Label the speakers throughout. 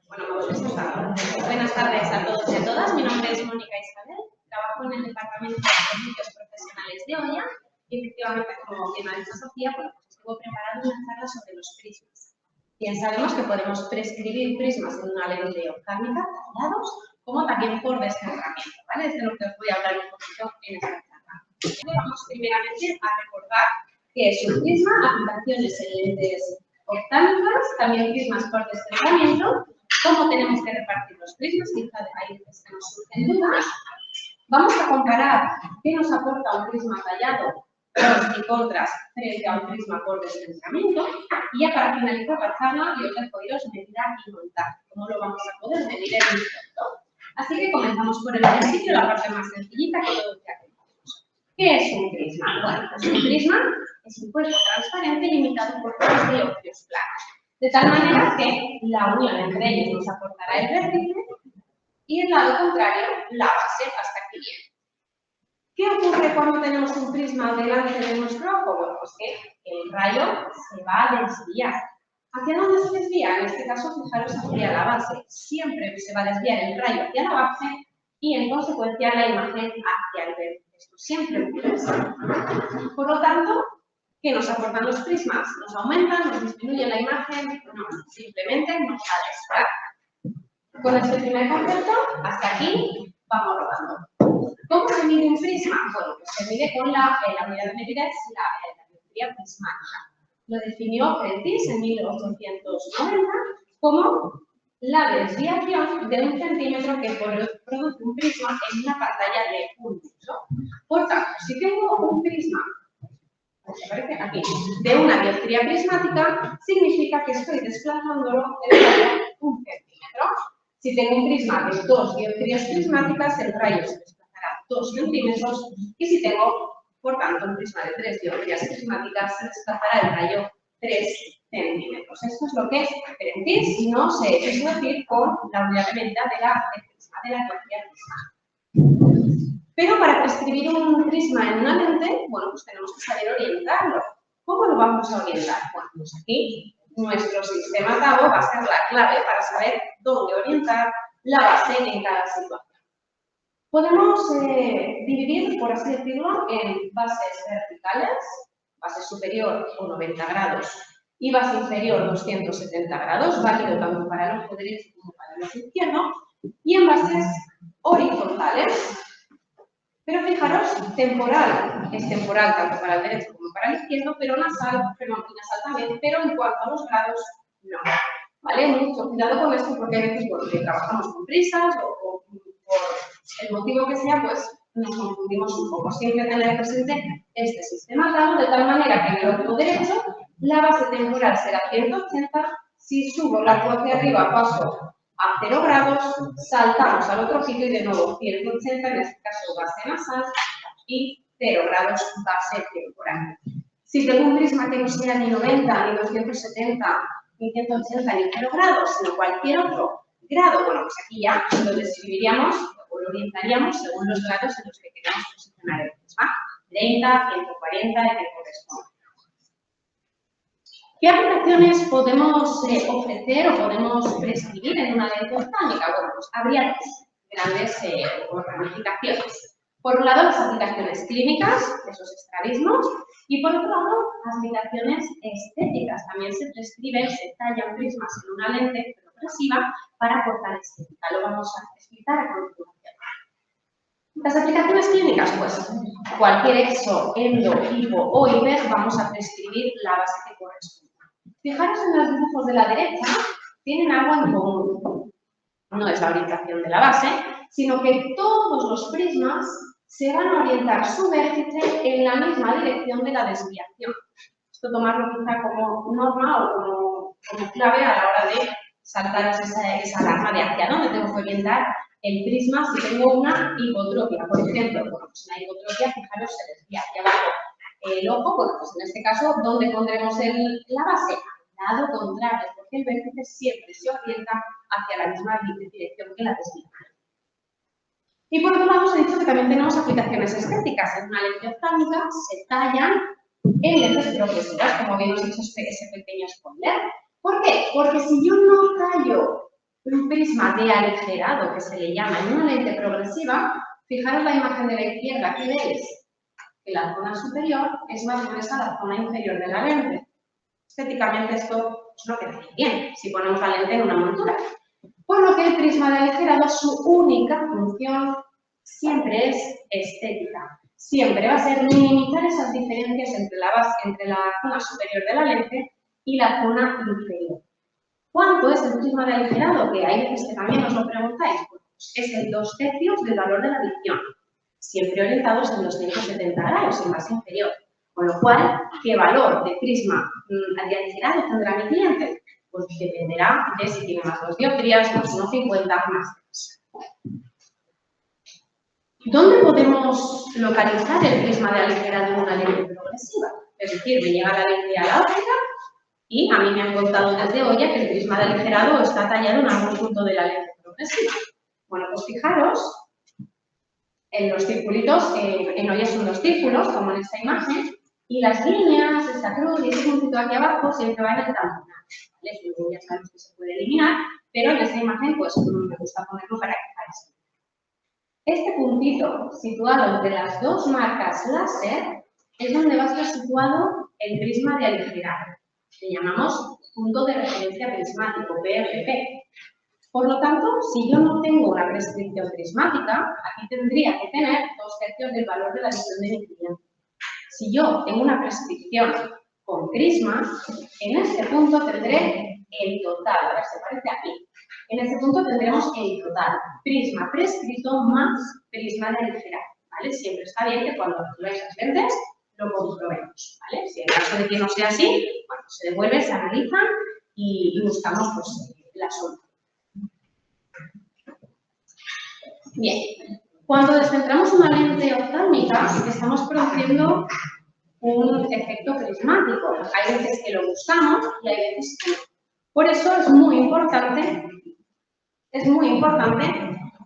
Speaker 1: Bueno, buenas tardes a todos y a todas. Mi nombre es Mónica Isabel. Trabajo en el Departamento de Servicios Profesionales de OIA y efectivamente, como bien ha dicho Sofía, pues estuvo preparando una charla sobre los prismas. Bien, sabemos que podemos prescribir prismas en una lente oftálmica tallados, como también por descerramiento, ¿vale? Es de lo que os voy a hablar un poquito en esta charla. Vamos primeramente a recordar qué es un prisma, aplicaciones en lentes oftálmicas, también prismas por descerramiento, cómo tenemos que repartir los prismas, quizá ahí veces que nos surgen dudas. Vamos a comparar qué nos aporta un prisma tallado, pros y contras frente a un prisma por descentramiento. Y ya para finalizar la charla, yo os dejo iros medida y montar, cómo lo vamos a poder medir en un momento. Así que comenzamos por el principio, la parte más sencillita que todos ya tenemos. ¿Qué es un prisma? Bueno, pues un prisma es un cuerpo transparente limitado por dos dióptros planos, de tal manera que la unión entre ellos nos aportará el vértice y el lado contrario, la base, hasta aquí bien. ¿Qué ocurre cuando tenemos un prisma delante de nuestro ojo? Bueno, pues que el rayo se va a desviar. ¿Hacia dónde se desvía? En este caso, fijaros, hacia la base. Siempre se va a desviar el rayo hacia la base y, en consecuencia, la imagen hacia el vértice. Esto siempre ocurre así. Por lo tanto, ¿qué nos aportan los prismas? ¿Nos aumentan? ¿Nos disminuyen la imagen? No, simplemente nos la desplazan. Con este primer concepto, hasta aquí vamos rodando. ¿Cómo se mide un prisma? Bueno, pues se mide con la unidad de medida es la dioptría prismática. Lo definió Prentice en 1890 como la desviación de 1 centímetro que produce un prisma en una pantalla de 1 metro. Por tanto, si tengo un prisma, aparece aquí, de una dioptría prismática, significa que estoy desplazándolo en el 1 centímetro. Si tengo un prisma de 2 dioptrías prismáticas, el rayo se desplazará 2 centímetros, y si tengo, por tanto, un prisma de 3 dioptrías prismáticas, se desplazará el rayo 3 centímetros. Esto es lo que es Prentice, y no se es decir con la unidad de medida de la dioptría prismática. Pero para prescribir un prisma en una lente, bueno, pues tenemos que saber orientarlo. ¿Cómo lo vamos a orientar? Bueno, pues aquí nuestro sistema TABO va a ser la clave para saber dónde orientar la base en cada situación. Podemos dividir, por así decirlo, en bases verticales, base superior o 90 grados y base inferior 270 grados, válido tanto para el ojo derecho como para el ojo izquierdo, y en bases horizontales. Pero fijaros, temporal es temporal tanto para el derecho como para el izquierdo, pero nasal también, pero en cuanto a los grados, no. ¿Vale? Mucho cuidado con esto porque a veces, bueno, que trabajamos con prisas o por el motivo que sea, pues nos confundimos un poco. Siempre tener presente este sistema dado de tal manera que en el ojo derecho la base temporal será 180, si subo la arco hacia arriba paso a 0 grados, saltamos al otro sitio y de nuevo 180, en este caso base nasal, y 0 grados base temporal. Si tengo un prisma que no sea ni 90, ni 270, ni 180, ni 0 grados, sino cualquier otro grado, bueno, pues aquí ya lo describiríamos o lo orientaríamos según los grados en los que queremos posicionar el prisma, 30, 140, y que corresponde. ¿Qué aplicaciones podemos ofrecer o podemos prescribir en una lente oftálmica? Bueno, pues habría dos grandes ramificaciones. Por un lado, las aplicaciones clínicas, esos estrabismos, y por otro lado, las aplicaciones estéticas. También se prescriben, se tallan prismas en una lente progresiva para aportar estética. Lo vamos a explicar a continuación. Las aplicaciones clínicas, pues cualquier exo, endo, hipo o iber, vamos a prescribir la base que corresponde. Fijaros en los dibujos de la derecha, tienen algo en común. No es la orientación de la base, sino que todos los prismas se van a orientar su vértice en la misma dirección de la desviación. Esto tomarlo quizá como norma o como clave a la hora de saltaros esa alarma de hacia dónde tengo que orientar el prisma si tengo una hipotropia. Por ejemplo, bueno, pues una hipotropia, fijaros, se desvía hacia abajo el ojo, bueno, pues en este caso, ¿dónde pondremos la base? Al lado contrario, porque el vértice siempre se orienta hacia la misma dirección que la desviación. Y por otro lado, os he dicho que también tenemos aplicaciones estéticas. En una lente oftálmica se tallan en lentes progresivas, como bien os he dicho ese pequeño spoiler. ¿Por qué? Porque si yo no tallo un prisma de aligerado, que se le llama en una lente progresiva, fijaros la imagen de la izquierda, ¿qué veis? Que la zona superior es más gruesa a la zona inferior de la lente. Estéticamente esto no queda bien si ponemos la lente en una montura. Por lo que el prisma de aligerado, su única función siempre es estética. Siempre va a ser minimizar esas diferencias entre la zona superior de la lente y la zona inferior. ¿Cuánto es el prisma de aligerado? Que hay veces que también os lo preguntáis. Pues es el 2/3 del valor de la adición, siempre orientados en los 170 grados, en base inferior. Con lo cual, ¿qué valor de prisma de aligerado tendrá mi cliente? Pues dependerá de si tiene más 2 dioptrías, más 1,50, más 3. ¿Dónde podemos localizar el prisma de aligerado en una lente progresiva? Es decir, me llega la lente a la óptica y a mí me han contado desde olla que el prisma de aligerado está tallado en algún punto de la lente progresiva. Bueno, pues fijaros en los circulitos, en olla son 2 círculos, como en esta imagen, y las líneas, esta cruz y ese puntito aquí abajo siempre van en tamponar. ¿Vale? Luego ya sabemos que se puede eliminar, pero en esta imagen pues me gusta ponerlo para que parezca. Este puntito situado entre las dos marcas láser es donde va a estar situado el prisma de aligerado. Le llamamos punto de referencia prismático, PRP. Por lo tanto, si yo no tengo una prescripción prismática, aquí tendría que tener 2/3 del valor de la visión de mi cliente. Si yo tengo una prescripción con prisma, en este punto tendré el total. A ver, se parece aquí. En este punto tendremos el total. Prisma prescrito más prisma de aligerado. ¿Vale? Siempre está bien que cuando recibáis las lentes lo comprobemos. ¿Vale? Si en caso de que no sea así, bueno, se devuelve, se analizan y buscamos pues, la solución. Bien, cuando descentramos una lente oftálmica, estamos produciendo un efecto prismático. Hay veces que lo buscamos y hay veces que no. Por eso es muy importante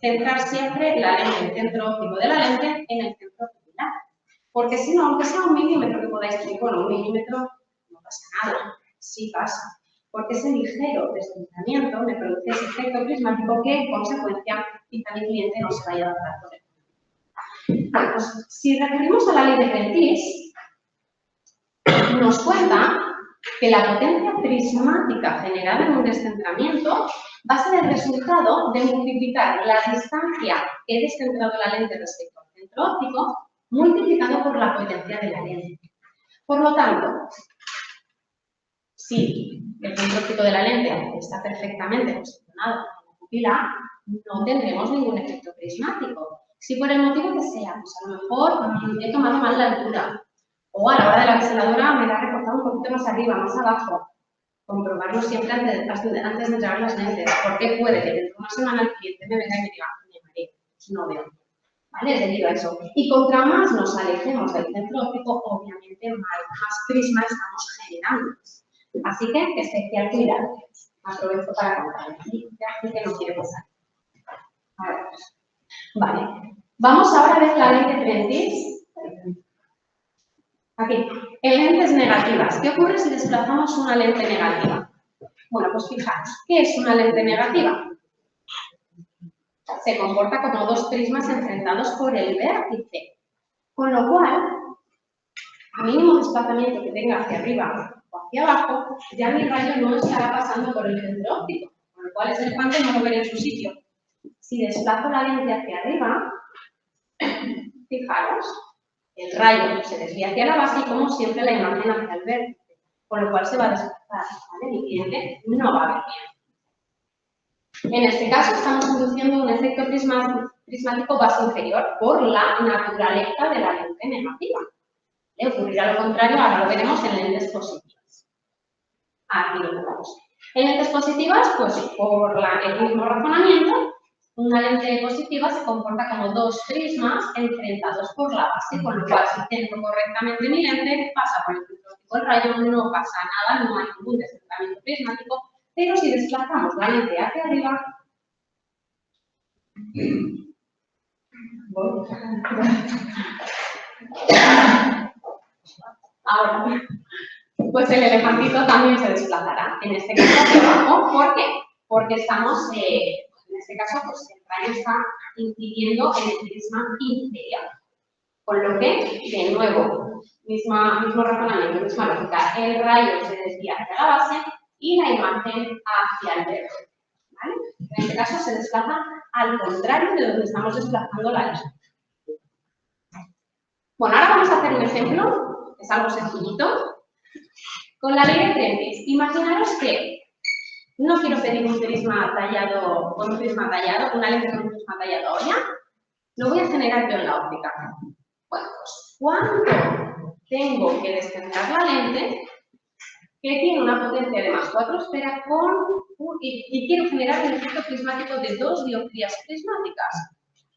Speaker 1: centrar siempre la lente, el centro óptico de la lente en el centro ocular. Porque si no, aunque sea 1 milímetro que podáis decir, bueno, 1 milímetro no pasa nada, sí pasa. Porque ese ligero descentramiento me produce ese efecto prismático que, en consecuencia, quizá mi cliente no se vaya a adaptar por él. Bueno, pues si recurrimos a la ley de Prentice, nos cuenta que la potencia prismática generada en un descentramiento va a ser el resultado de multiplicar la distancia que he descentrado la lente respecto al centro óptico multiplicado por la potencia de la lente. Por lo tanto, si el centro óptico de la lente está perfectamente posicionado en la pupila, no tendremos ningún efecto prismático. Si por el motivo que sea, pues a lo mejor he tomado mal la altura, o a la hora de la biseladora me la he recortado un poquito más arriba, más abajo. Comprobarlo siempre antes de entregar las lentes, porque puede que dentro de una semana el cliente me venga y me diga, me mareo, no veo. ¿Vale? Debido a eso. Y contra más nos alejemos del centro óptico, obviamente más prisma estamos generando. Así que especial cuidado. Aprovecho para contarles. Así que no quiere pasar. A ver. Vale. Vamos ahora a ver la lente Prentice. Aquí. En lentes negativas. ¿Qué ocurre si desplazamos una lente negativa? Bueno, pues fijaos. ¿Qué es una lente negativa? Se comporta como 2 prismas enfrentados por el vértice. Con lo cual, a mínimo desplazamiento que tenga hacia arriba o hacia abajo, ya mi rayo no estará pasando por el centro óptico, con lo cual ese elefante no moverá en su sitio. Si desplazo la lente hacia arriba, fijaros, el rayo se desvía hacia la base y como siempre la imagen hacia el vértice, con lo cual se va a desplazar, ¿vale? Mi cliente no va a ver bien. En este caso estamos induciendo un efecto prismático base inferior por la naturaleza de la lente negativa. Ocurrirá lo contrario, ahora lo veremos en lentes positivas. Aquí lo tenemos. En lentes positivas, pues por el mismo razonamiento, una lente positiva se comporta como 2 prismas enfrentados por la base, con lo cual si centro correctamente mi lente, pasa por el centro óptico el rayo, no pasa nada, no hay ningún descentramiento prismático, pero si desplazamos la lente hacia arriba, ahora, pues el elefantito también se desplazará, en este caso hacia abajo. ¿Por qué? porque estamos, en este caso, pues el rayo está incidiendo en el prisma interior. Con lo que, de nuevo, mismo razonamiento, misma lógica, el rayo se desvía hacia la base y la imagen hacia el verde. ¿Vale? En este caso se desplaza al contrario de donde estamos desplazando la luz. Bueno, ahora vamos a hacer un ejemplo, es algo sencillito, con la ley de Prentice. Imaginaros que no quiero pedir un prisma tallado con un prisma tallado, una lente con un prisma tallado ya, lo voy a generar yo en la óptica. Bueno, pues ¿cuánto tengo que descentrar la lente que tiene una potencia de +4 esfera y quiero generar un efecto prismático de 2 dioptrías prismáticas?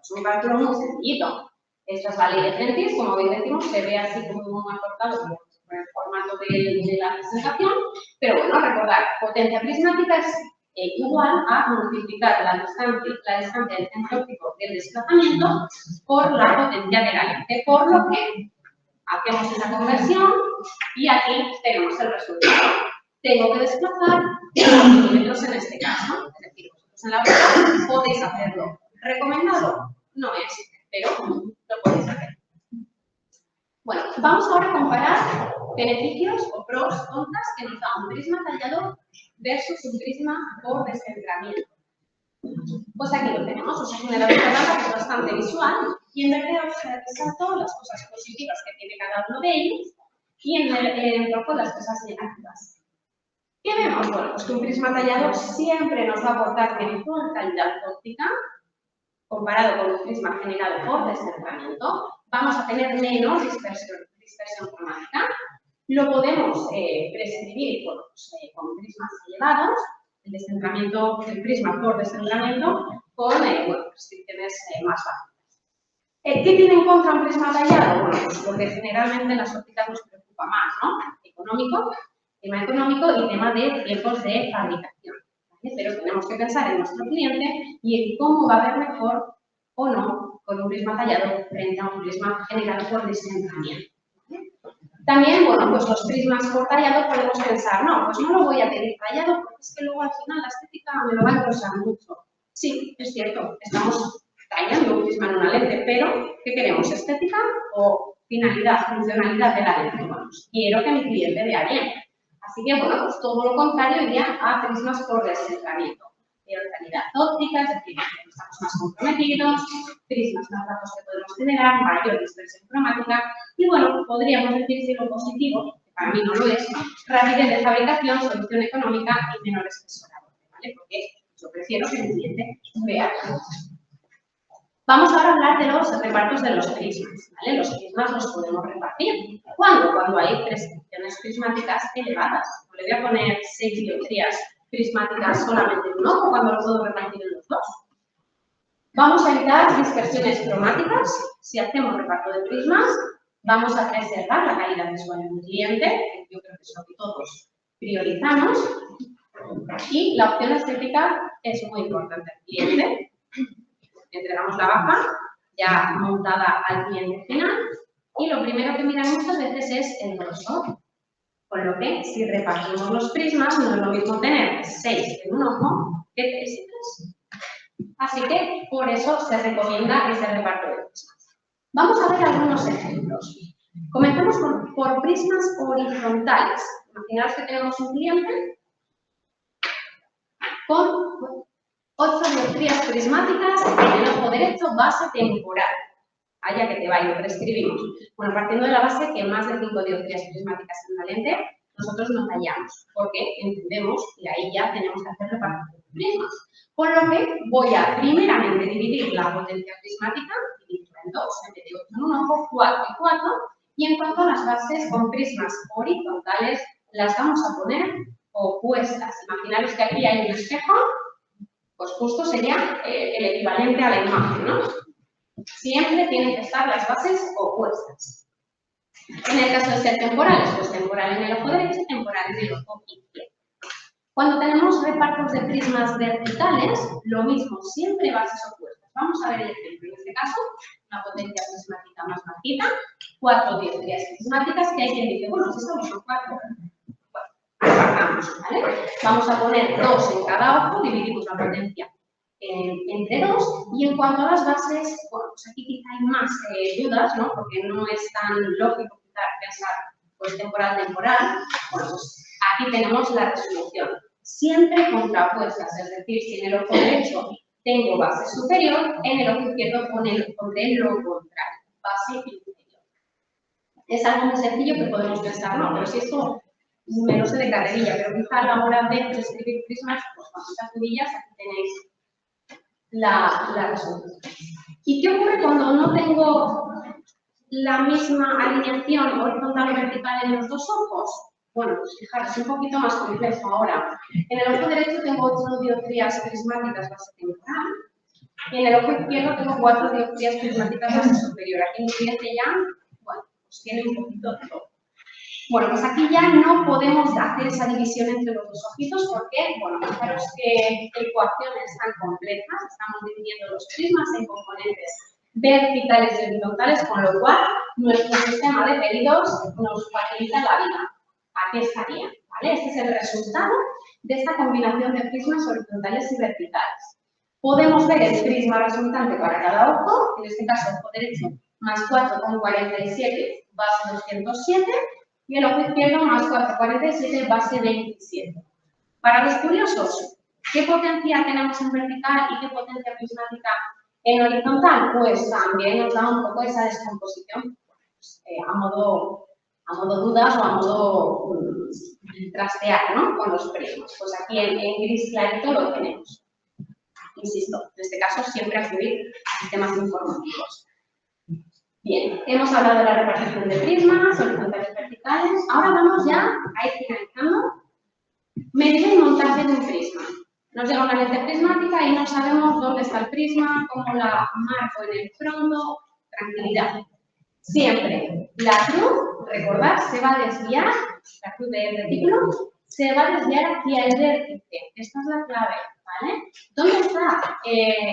Speaker 1: Es un cálculo muy sencillito. Esta es la ley de Prentice, como bien decimos, se ve así como un acortado por el formato de la presentación, pero bueno, recordar, potencia prismática es igual a multiplicar la distancia del centro óptico del desplazamiento por la potencia de la lente, por lo que hacemos esa conversión y aquí tenemos el resultado. Tengo que desplazar 2 milímetros en este caso, es decir, vosotros en la óptica podéis hacerlo. ¿Recomendado? No es, pero lo podéis hacer. Bueno, vamos ahora a comparar beneficios o pros, contras que nos da un prisma tallado versus un prisma por descentramiento. Pues aquí lo tenemos, os he generado una tabla que es bastante visual y en verde os resalto las cosas positivas que tiene cada uno de ellos y en rojo las cosas negativas. ¿Qué vemos? Bueno, pues que un prisma tallado siempre nos va a aportar mejor calidad óptica comparado con un prisma generado por descentramiento. Vamos a tener menos dispersión cromática. Lo podemos prescribir con prismas elevados, el prisma por descentramiento, con prescripciones más bajas. ¿Qué tiene en contra un prisma tallado? Bueno, pues lo que generalmente en las ópticas nos preocupa más, ¿no? Tema económico y tema de tiempos de fabricación. ¿Vale? Pero tenemos que pensar en nuestro cliente y en cómo va a ver mejor o no con un prisma tallado frente a un prisma generado por descentramiento. También, bueno, pues los prismas por tallado podemos pensar, no, pues no lo voy a pedir tallado porque es que luego al final la estética me lo va a engrosar mucho. Sí, es cierto, estamos tallando un prisma en una lente, pero ¿qué queremos? ¿Estética o finalidad, funcionalidad de la lente? Bueno, pues quiero que mi cliente vea bien. Así que, bueno, pues todo lo contrario iría a prismas por descentramiento. Peor calidad óptica, es decir, estamos más comprometidos, prismas más bajos que podemos generar, mayor dispersión cromática y, bueno, podríamos decir si lo positivo, que para mí no lo es, rapidez de fabricación, solución económica y menor espesor, ¿vale? Porque yo prefiero que mi cliente vea. Vamos ahora a hablar de los repartos de los prismas, ¿vale? Los prismas los podemos repartir. ¿Cuándo? Cuando hay prescripciones prismáticas elevadas. No le voy a poner 6 dioptrías prismáticas solamente en un ojo cuando lo puedo repartir en los dos. Vamos a evitar dispersiones cromáticas. Si hacemos reparto de prismas, vamos a preservar la calidad visual del cliente, que yo creo que es lo que todos priorizamos. Y la opción estética es muy importante al cliente. Entregamos la baja ya montada al cliente final y lo primero que miran muchas veces es el grosor. Con lo que, si repartimos los prismas, no es lo mismo tener 6 en un ojo que 3 y 3. Así que, por eso se recomienda ese reparto de prismas. Vamos a ver algunos ejemplos. Comenzamos por prismas horizontales. Imaginaos que tenemos un cliente con 8 dioptrías prismáticas en el ojo derecho, base temporal. Allá que te va y lo prescribimos. Bueno, partiendo de la base que más de 5 dioptrías prismáticas en una lente, nosotros nos tallamos, porque entendemos que ahí ya tenemos que hacer reparto de prismas. Por lo que voy a primeramente dividir la potencia prismática, dividirla en 2, en vez de 8 en un ojo, 4 y 4, y en cuanto a las bases con prismas horizontales, las vamos a poner opuestas. Imaginaros que aquí hay un espejo, pues justo sería el equivalente a la imagen, ¿no? Siempre tienen que estar las bases opuestas. En el caso de ser temporales, pues temporal en el ojo derecho y temporal en el ojo izquierdo. Cuando tenemos repartos de prismas verticales, lo mismo, siempre bases opuestas. Vamos a ver el ejemplo. En este caso, una potencia prismática más bajita, 4 dioptrías prismáticas, que hay quien dice, bueno, si estamos con 4. Bueno, repartamos, ¿vale? Vamos a poner 2 en cada ojo, dividimos la potencia entre 2, y en cuanto a las bases, bueno, pues aquí quizá hay más dudas, ¿no? Porque no es tan lógico pensar pues temporal. Bueno, pues aquí tenemos la resolución. Siempre contrapuestas, es decir, si en el ojo derecho tengo base superior, en el ojo izquierdo pondré lo contrario, base inferior. Es algo muy sencillo que podemos pensar, no, pero si esto me lo sé de carrerilla, pero quizá a la hora de escribir prismas, pues con estas rodillas aquí tenéis la resolución. ¿Y qué ocurre cuando no tengo la misma alineación horizontal y vertical en los dos ojos? Bueno, pues fijaros, es un poquito más complejo ahora. En el ojo derecho tengo 8 dioptrías prismáticas base temporal y en el ojo izquierdo tengo 4 dioptrías prismáticas base superior. Aquí mi cliente ya, bueno, pues tiene un poquito de todo. Bueno, pues aquí ya no podemos hacer esa división entre los dos ojitos porque, bueno, fijaros que ecuaciones tan complejas, estamos dividiendo los prismas en componentes verticales y horizontales, con lo cual nuestro sistema de pedidos nos facilita la vida. Aquí estaría, ¿vale? Este es el resultado de esta combinación de prismas horizontales y verticales. Podemos ver el prisma resultante para cada ojo, en este caso ojo derecho más 4,47 base 207, y el ojo izquierdo más 4,47 base 27. Para los curiosos, ¿qué potencia tenemos en vertical y qué potencia prismática en horizontal? Pues también nos da un poco esa descomposición pues, a modo dudas o a modo trastear, ¿no? Con los prismas. Pues aquí en gris clarito lo tenemos. Insisto, en este caso siempre acudir a sistemas informativos. Bien, hemos hablado de la repartición de prismas, horizontales y verticales. Ahora vamos ya a ir finalizando. Medida y montaje de un prisma. Nos llega una lente prismática y no sabemos dónde está el prisma, cómo la marco en el fondo. Tranquilidad. Siempre la cruz, recordad, se va a desviar, la cruz del retículo, se va a desviar hacia el vértice. Esta es la clave, ¿vale? ¿Dónde está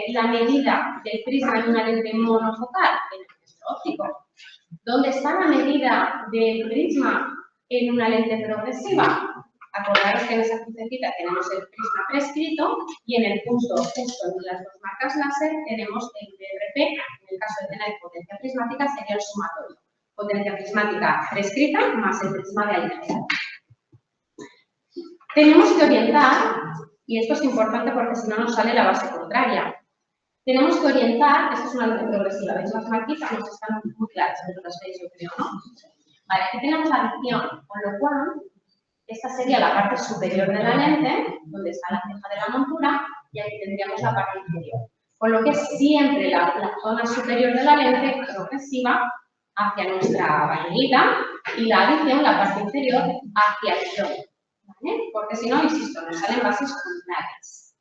Speaker 1: la medida del prisma en una lente monofocal? En el registro óptico. ¿Dónde está la medida del prisma en una lente progresiva? Acordaros que en esa crucecita tenemos el prisma prescrito y en el punto justo entre las dos marcas láser tenemos el DRP. En el caso de tener potencia prismática sería el sumatorio. Potencia prismática prescrita más el prisma de alineación. Tenemos que orientar, y esto es importante porque si no nos sale la base contraria. Tenemos que orientar, esto es una lente progresiva, ¿veis las marquitas? No están muy claras, pero las veis yo creo, ¿no? Vale, aquí tenemos la adicción, con lo cual esta sería la parte superior de la lente, donde está la ceja de la montura, y aquí tendríamos la parte inferior. Con lo que es siempre la zona superior de la lente progresiva hacia nuestra vainilla y la adicción, la parte inferior, hacia el tronco. ¿Vale? Porque si no, insisto, nos salen bases contrarias.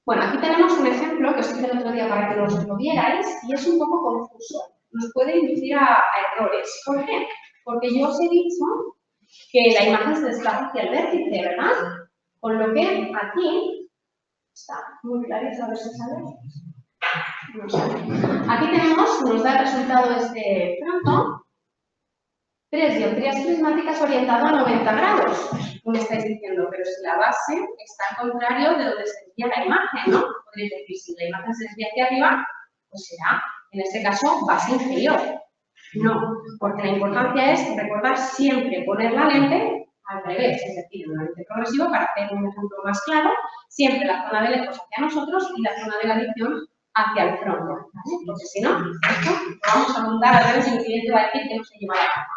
Speaker 1: Bueno, aquí tenemos un ejemplo que os hice el otro día para que lo vierais y es un poco confuso. Nos puede inducir a errores. ¿Por qué? Porque yo os he dicho que la imagen se desplaza hacia el vértice, ¿verdad? Con lo que aquí está muy clarito, a ver si sale. No sale. Aquí tenemos, nos da el resultado de este fronto, 3 dioptrías prismáticas orientado a 90 grados. ¿Cómo estáis diciendo? Pero si la base está al contrario de donde se desvía la imagen, ¿no? Podréis decir, si la imagen se desvía hacia arriba, pues será, en este caso, base inferior. No, porque la importancia es recordar siempre poner la lente al revés, es decir, una lente progresiva, para hacer un ejemplo más claro, siempre la zona de lejos hacia nosotros y la zona de la adicción hacia el fronto, ¿vale? Porque si no, esto lo vamos a montar al revés y el cliente va a decir que no se lleva la cama.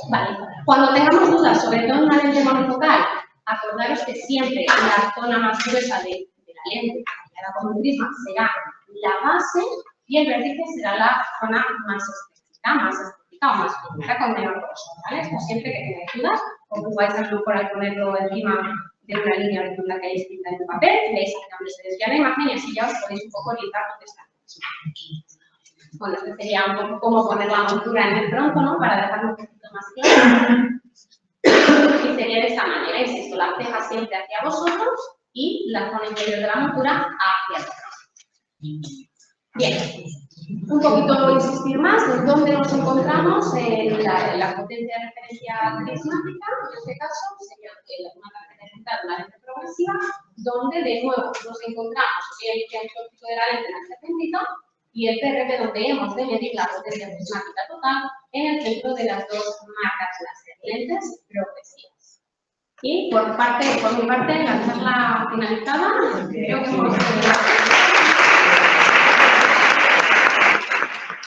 Speaker 1: Vale. Cuando tengamos dudas, sobre todo en una lente monofocal, acordaros que siempre la zona más gruesa de la lente, la con un prisma, será la base y el vértice será la zona más estética o más finita, con menor grosor, ¿vale? Esto siempre que tengáis dudas, ocupáis a lo mejor al ponerlo encima de una línea horizontal que hayáis pintado en el papel, veis hacia dónde se desvía la imagen y así ya os podéis un poco orientar dónde está. Bueno, este sería un poco como poner la montura en el tronco, ¿no? Para dejarlo un poquito más claro. Y sería de esta manera, insisto, la ceja siempre hacia vosotros y la zona inferior de la montura hacia el tronco. Bien, un poquito insistir más en dónde nos encontramos en la potencia de referencia prismática, en este caso sería una tarjeta digital, una lente progresiva, donde de nuevo nos encontramos el diagnóstico de la lente en el circuito y el PRP donde hemos de medir la potencia prismática total en el centro de las dos marcas láser, lentes progresivas. Y por mi parte, la charla finalizada, creo que hemos terminado.